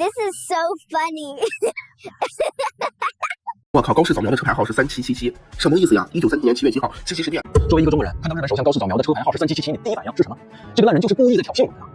This is so funny. 我靠，高市扫描的车牌号是3777，什么意思呀？1937年7月7号，77事变。作为一个中国人，看到日本首相高市扫描的车牌号是3777，你第一反应是什么？这个烂人就是故意的挑衅我们啊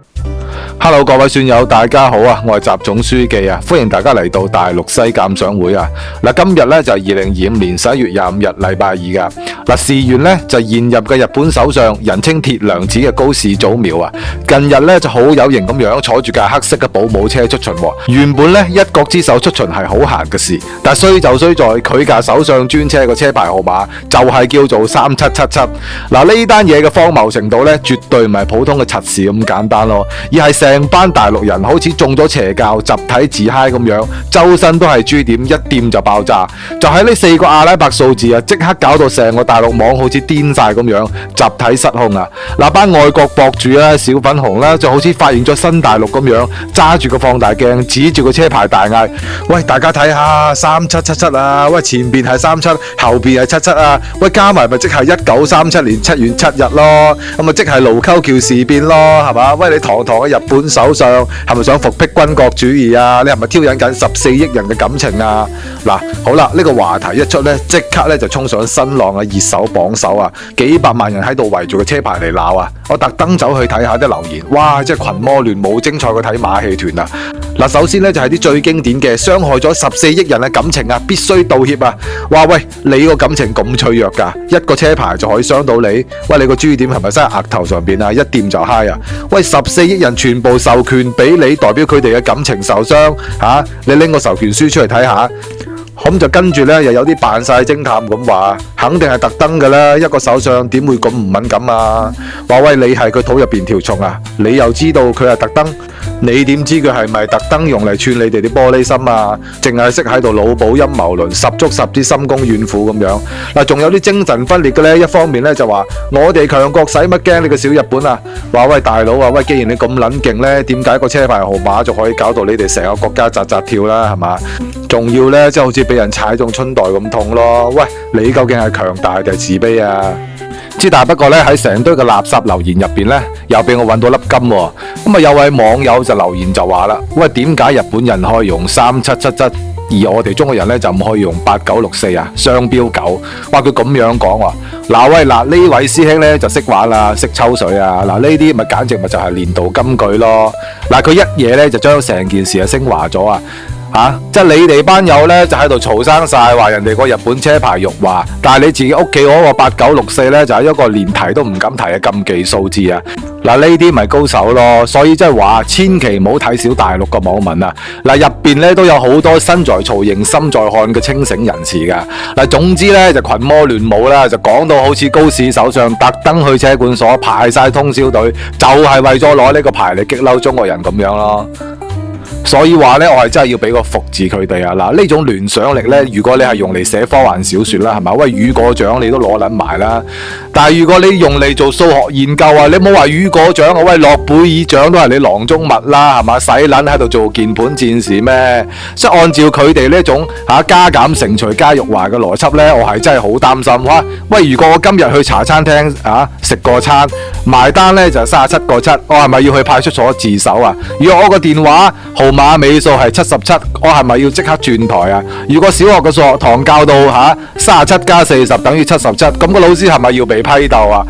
！Hello， 各位損友，大家好啊！我係習總書記啊，歡迎大家嚟到大陸西鑑賞會啊！嗱，今日咧就係2025年11月25日禮拜二噶。嗱，事緣咧就現任嘅日本首相，人稱鐵娘子嘅高市早苗啊，近日咧就好有型咁樣坐住架黑色嘅保姆車出巡喎。原本咧一國之首出巡係好閒嘅事，但衰就衰在佢架首相專車個車牌號碼就係叫做3777。嗱，呢單嘢嘅荒謬程度咧，絕對唔係普通嘅柒事咁簡單咯，而係成班大陸人好似中咗邪教，集體自嗨咁樣，周身都係珠點，一掂就爆炸。就喺呢4個阿拉伯數字啊，即刻搞到成個大陸網好似癲晒咁樣，集體失控啊！嗱，班外國博主啦、小粉紅啦，就好似發現咗新大陸咁樣，揸住個放大鏡，指住個車牌大嗌：喂，大家睇下3777啊！喂，前邊係37，後邊係77啊！喂，加埋咪即係1937年7月7日咯，咁咪即係盧溝橋事變咯，係嘛？喂，你堂堂嘅日本首相係咪想復辟軍國主義啊？你係咪挑釁緊14億人嘅感情啊？嗱，好啦，呢個話題一出呢，即刻呢就衝上新浪嘅熱搜榜首啊！幾百萬人喺度圍住個車牌嚟鬧啊！我特登走去睇下啲留言，哇！真係群魔亂舞，精彩過睇馬戲團啊！嗱，首先呢，就係啲最經典嘅傷害咗14億人嘅感情啊，必須道歉啊！話喂，你個感情咁脆弱㗎，一個車牌就可以傷到你？喂，你個珠點係咪生喺額頭上邊啊？一掂就嗨啊！喂，14億人全部授權俾你，代表佢哋嘅感情受傷嚇，你拎個授權書出嚟睇下。咁就跟住呢，又有啲扮晒偵探咁話，肯定係特登㗎啦！一個首相點會咁唔敏感啊？話喂，你係佢肚入邊條蟲啊？你又知道佢係特登？你點知佢係咪特登用嚟串你哋啲玻璃心啊？淨係識喺度腦補陰謀論，十足啲心公怨婦咁樣。嗱，仲有啲精神分裂嘅呢，一方面呢就話我哋強國使乜驚你個小日本啊？話喂大佬啊，喂，既然你咁撚勁呢，點解個車牌號碼就可以搞到你哋成個國家扎扎跳啦？係嘛？仲要呢，即係好似俾人踩中春袋咁痛咯。喂，你究竟係強大定係自卑啊？但不過咧喺成堆嘅垃圾留言入邊咧，又俾我揾到粒金喎。咁啊有位網友就留言就話啦：喂，點解日本人可以用3777，而我哋中國人咧就唔可以用8964啊？雙標狗。話佢咁樣講喎。嗱喂，嗱呢位師兄咧就識玩啦，識抽水啊！嗱呢啲咪簡直咪就係年度金句咯。嗱佢一嘢咧就將成件事啊升華咗啊！即係你哋班友呢，就喺度嘈生晒，話人哋個日本車牌辱華，但係你自己屋企嗰個8964呢，就係一個連提都唔敢提嘅禁忌數字啊！嗱呢啲咪高手咯，所以即係話千祈唔好睇小大陸嘅網民啊！嗱入邊呢都有好多身在曹營心在漢嘅清醒人士噶。嗱總之呢，就群魔亂舞啦，就講到好似高市首相特登去車管所排晒通宵隊，就係為咗攞呢個牌嚟激嬲中國人咁樣咯。所以話呢，我係真係要俾個服字佢哋啊！嗱，呢種聯想力呢，如果你係用嚟寫科幻小說啦，係咪？喂，雨果獎你都攞撚埋啦。但係如果你用嚟做數學研究啊，你冇話雨果獎啊，喂，諾貝爾獎都係你囊中物啦，係嘛？使撚喺度做鍵盤戰士咩？即係按照佢哋呢種加減乘除加辱華嘅邏輯呢，我係真係好擔心。哇！喂，如果我今日去茶餐廳食個餐，埋單呢就37個7，我係咪要去派出所自首啊？如果我個電話號碼尾數係77，我係咪要即刻轉台啊？如果小學嘅數學堂教到37加40等於77，咁個老師係咪要被批鬥啊？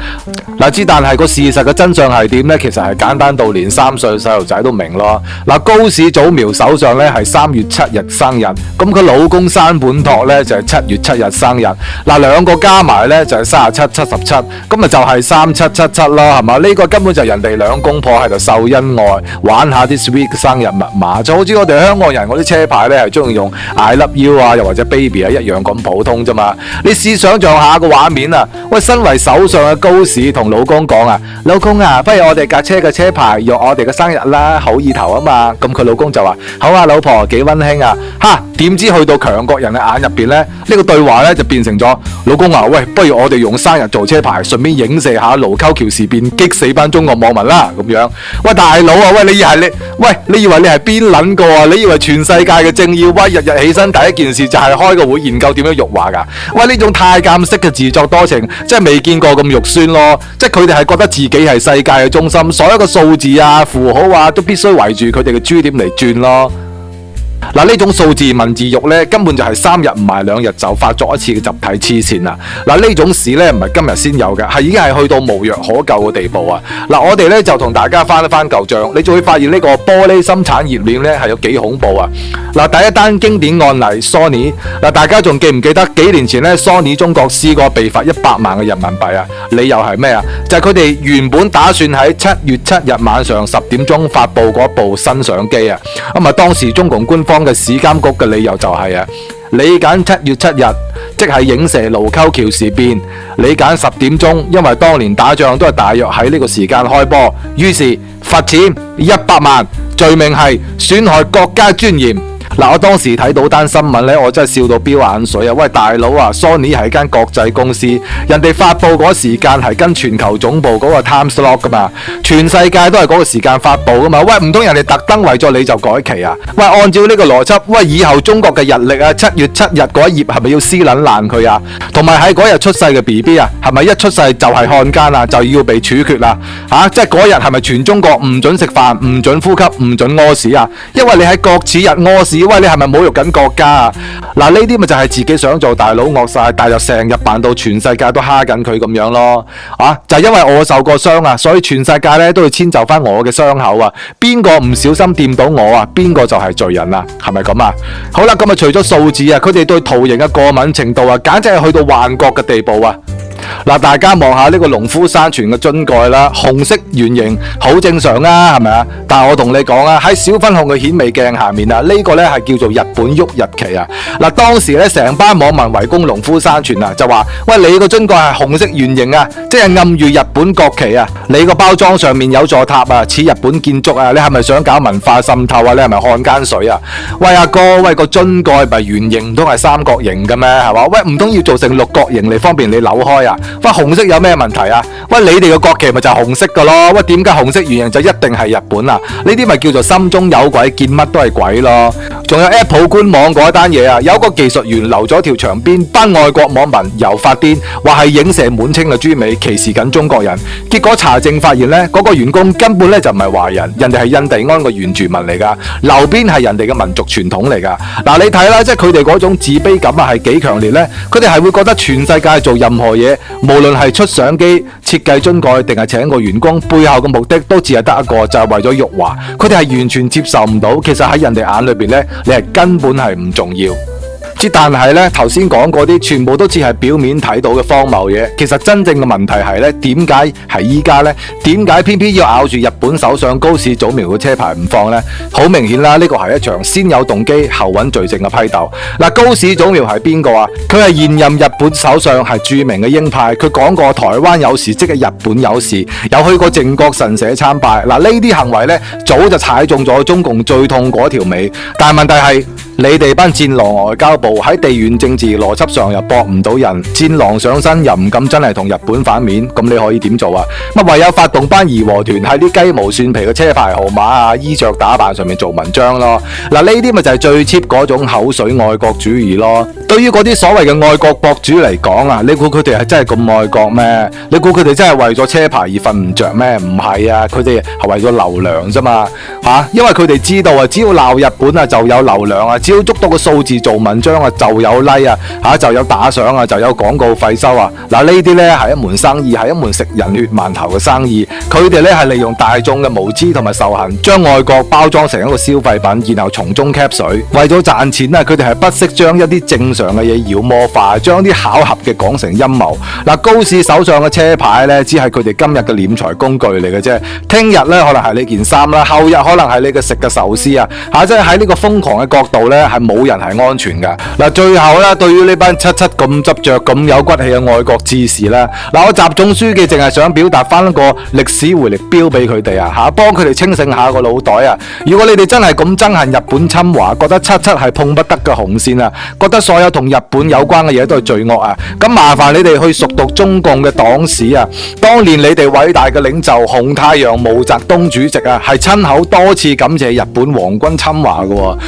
嗱，但係個事實嘅真相係點呢？其實係簡單到連3歲細路仔都明咯。嗱，高市早苗首相呢係3月7日生日，咁佢老公山本拓呢就係7月7日生日。嗱，兩個加埋呢就係37、77，咁咪就係3777咯，係嘛？呢個根本就係人哋兩公婆喺度秀恩愛，玩下啲 sweet 生日密碼，就好似我哋香港人嗰啲車牌呢係中意用 I love you 啊，又或者 baby 啊一樣咁普通啫嘛。你試想像下個畫面啊，喂，身為首相嘅高市同老公講啊，老公啊，不如我哋架車嘅車牌用我哋嘅生日啦，好意頭啊嘛。咁佢老公就話：好啊，老婆，幾溫馨啊！點知去到強國人嘅眼入邊呢，呢個對話呢就變成咗老公啊，喂，不如我哋用生日做車牌，順便影射下盧溝橋事變，激死班中國網民啦咁樣。喂，大佬啊，喂，你以為你係邊撚個啊？你以為全世界嘅政要威日日起身第一件事就係開個會研究點樣辱華㗎？喂，呢種太監式嘅自作多情，真係未見過咁肉酸咯！即係佢哋係覺得自己係世界嘅中心，所有嘅數字啊、符號啊都必須圍住佢哋嘅珠點嚟轉咯。嗱，呢種數字文字獄咧，根本就係3日唔埋2日就發作一次嘅集體黐線啊！嗱，呢種事咧唔係今日先有嘅，係已經係去到無藥可救嘅地步啊！嗱，我哋咧就同大家翻一翻舊賬，你就會發現呢個玻璃心產業鏈咧係有幾恐怖啊！嗱，第一單經典案例 Sony， 嗱，大家仲記唔記得幾年前咧 Sony 中國試過被罰100萬嘅人民幣啊？理由係咩啊？就係佢哋原本打算喺7月7日晚上10點鐘發佈嗰部新相機啊！咁啊，當時中共官方嘅市監局嘅理由就係你揀7月7日，即係影射盧溝橋事變，你揀10點鐘，因為當年打仗都係大約喺呢個時間開波，於是罰錢100萬，罪名係損害國家尊嚴。嗱，我當時睇到單新聞咧，我真係笑到飆眼水啊！喂，大佬啊 ，Sony 係間國際公司，人哋發佈嗰時間係跟全球總部嗰個 time slot 噶嘛，全世界都係嗰個時間發佈噶嘛。喂，唔通人哋特登為咗你就改期啊？喂，按照呢個邏輯，喂，以後中國嘅日曆啊，7月7日嗰一頁係咪要撕撚爛佢啊？同埋喺嗰日出世嘅 BB 啊，係咪一出世就係漢奸啊？就要被處決啦？即係嗰日係咪全中國唔准食飯、唔准呼吸、唔准屙屎啊？因為你喺國恥日屙屎。喂，你係咪侮辱緊國家啊？嗱，呢啲咪就係自己想做大佬惡晒，但又成日扮到全世界都蝦緊佢咁樣咯。就係因為我受過傷啊，所以全世界咧都要遷就翻我嘅傷口啊。邊個唔小心掂到我啊，邊個就係罪人啊？係咪咁啊？好啦，咁啊除咗數字啊，佢哋對圖形嘅過敏程度啊，簡直係去到幻覺嘅地步啊！嗱，大家望下呢個農夫山泉嘅樽蓋啦，紅色圓形，好正常啊，係咪啊？但係我同你講啊，喺小粉紅嘅顯微鏡下面啊，呢個呢係叫做日本旭日旗啊！嗱，當時呢成班網民圍攻農夫山泉啊，就話：喂，你個樽蓋係紅色圓形啊，即係暗喻日本國旗啊！你個包裝上面有座塔啊，似日本建築啊！你係咪想搞文化滲透啊？你係咪漢奸水啊？喂，阿哥，喂，個樽蓋咪圓形，唔通係三角形嘅咩？係嘛？喂，唔通要做成六角形嚟方便你扭開啊？喂，紅色有咩問題啊？喂，你哋嘅國旗咪就係紅色嘅咯？喂，點解紅色圓形就一定係日本啊？呢啲咪叫做心中有鬼，見乜都係鬼咯。仲有 Apple 官網嗰單嘢啊，有個技術員留咗條長辮，班外國網民又發癲，話係影射滿清嘅豬尾，歧視緊中國人。結果查證發現呢，嗰個員工根本咧就唔係華人，人哋係印第安嘅原住民嚟噶，留辮係人哋嘅民族傳統嚟噶。嗱，你睇啦，即係佢哋嗰種自卑感啊，係幾強烈呢？佢哋係會覺得全世界做任何嘢，無論係出相機、設計樽蓋定係請個員工，背後嘅目的都只係得一個，就係為咗辱華。佢哋係完全接受唔到，其實喺人哋眼裏邊呢，你係根本係唔重要。但係呢，頭先講嗰啲全部都只係表面睇到嘅荒謬嘢，其實真正嘅問題係呢，點解係依家呢？點解偏偏要咬住日本首相高市早苗嘅車牌唔放呢？好明顯啦，呢個係一場先有動機後揾罪證嘅批鬥。嗱，高市早苗係邊個啊？佢係現任日本首相，係著名嘅鷹派。佢講過台灣有事即係日本有事，有去過靖國神社參拜。嗱，呢啲行為呢，早就踩中咗中共最痛嗰條尾。但係問題係，你哋班戰狼外交部喺地緣政治邏輯上又駁唔到人，戰狼上身又唔敢真係同日本反面，咁你可以點做啊？唯有發動班義和團喺啲雞毛蒜皮嘅車牌號碼啊、衣着打扮上面做文章咯。嗱，呢啲咪就係最 cheap 嗰種口水愛國主義咯。對於嗰啲所謂嘅愛國博主嚟講啊，你估佢哋係真係咁愛國咩？你估佢哋真係為咗車牌而瞓唔着咩？唔係啊，佢哋係為咗流量啫嘛因為佢哋知道啊，只要鬧日本啊就有流量啊，只要捉到個數字做文章啊就有 like 啊就有打賞啊，就有廣告費收啊。嗱，呢啲呢係一門生意，係一門食人血饅頭嘅生意。佢哋呢係利用大眾嘅無知同埋仇恨，將愛國包裝成一個消費品，然後從中 cap 水。為咗賺錢啊，佢哋係不惜將一啲正常嘅嘢妖魔化，將啲巧合嘅講成陰謀。嗱，高市首相嘅車牌呢，只係佢哋今日嘅斂財工具嚟嘅啫。聽日呢，可能係你件衫啦，後日可能係你嘅食嘅壽司啊。即係喺呢個瘋狂嘅角度呢，係冇人係安全噶。嗱，最後呢，對於呢班七咁執着、咁有骨氣嘅愛國志士啦，我習總書記淨係想表達翻一個歷史回力鏢俾佢哋啊，幫佢哋清醒下個腦袋啊！如果你哋真係咁憎恨日本侵華，覺得77係碰不得嘅紅線啊，覺得所有同日本有關嘅嘢都係罪惡啊，咁麻煩你哋去熟讀中共嘅黨史啊！當年你哋偉大嘅領袖紅太陽毛澤東主席啊，係親口多次感謝日本皇軍侵華嘅喎。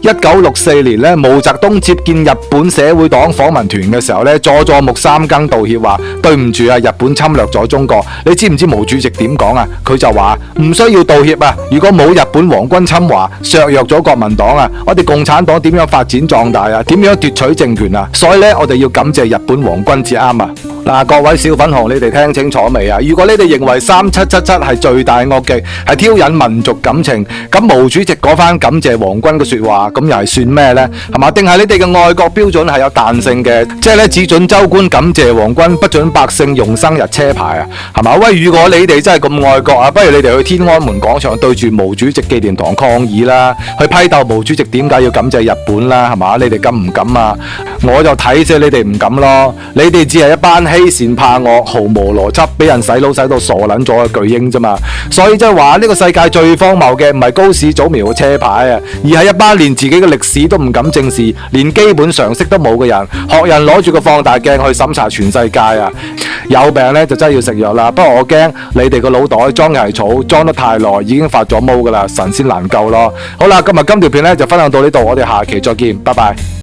1964年咧，毛澤東接見日本社會黨訪問團嘅時候咧，佐木三更道歉話：對唔住啊，日本侵略咗中國。你知唔知毛主席點講啊？佢就話唔需要道歉啊！如果冇日本皇軍侵華削弱咗國民黨啊，我哋共產黨點樣發展壯大啊？點樣奪取政權啊？所以咧，我哋要感謝日本皇軍至啱啊！嗱，各位小粉紅，你哋聽清楚未啊？如果你哋認為3777係罪大惡極，係挑釁民族感情，咁毛主席嗰番感謝皇軍嘅說話，咁又係算咩呢？係嘛？定係你哋嘅愛國標準係有彈性嘅，即係咧只准州官感謝皇軍，不准百姓用生日車牌啊？係嘛？喂，如果你哋真係咁愛國啊，不如你哋去天安門廣場對住毛主席紀念堂抗議啦，去批鬥毛主席點解要感謝日本啦？係嘛？你哋敢唔敢啊？我就睇啫，你哋唔敢咯，你哋只係一班欺善怕惡、毫無邏輯、俾人洗腦洗到傻撚咗嘅巨嬰啫嘛。所以即係話呢個世界最荒謬嘅唔係高市早苗嘅車牌啊，而係一班連自己嘅歷史都唔敢正視、連基本常識都冇嘅人，學人攞住個放大鏡去審查全世界啊！有病咧就真係要食藥啦。不過我驚你哋個腦袋裝嘅係草，裝得太耐已經發咗毛噶啦，神仙難救咯。好啦，今條片咧就分享到呢度，我哋下期再見，拜拜。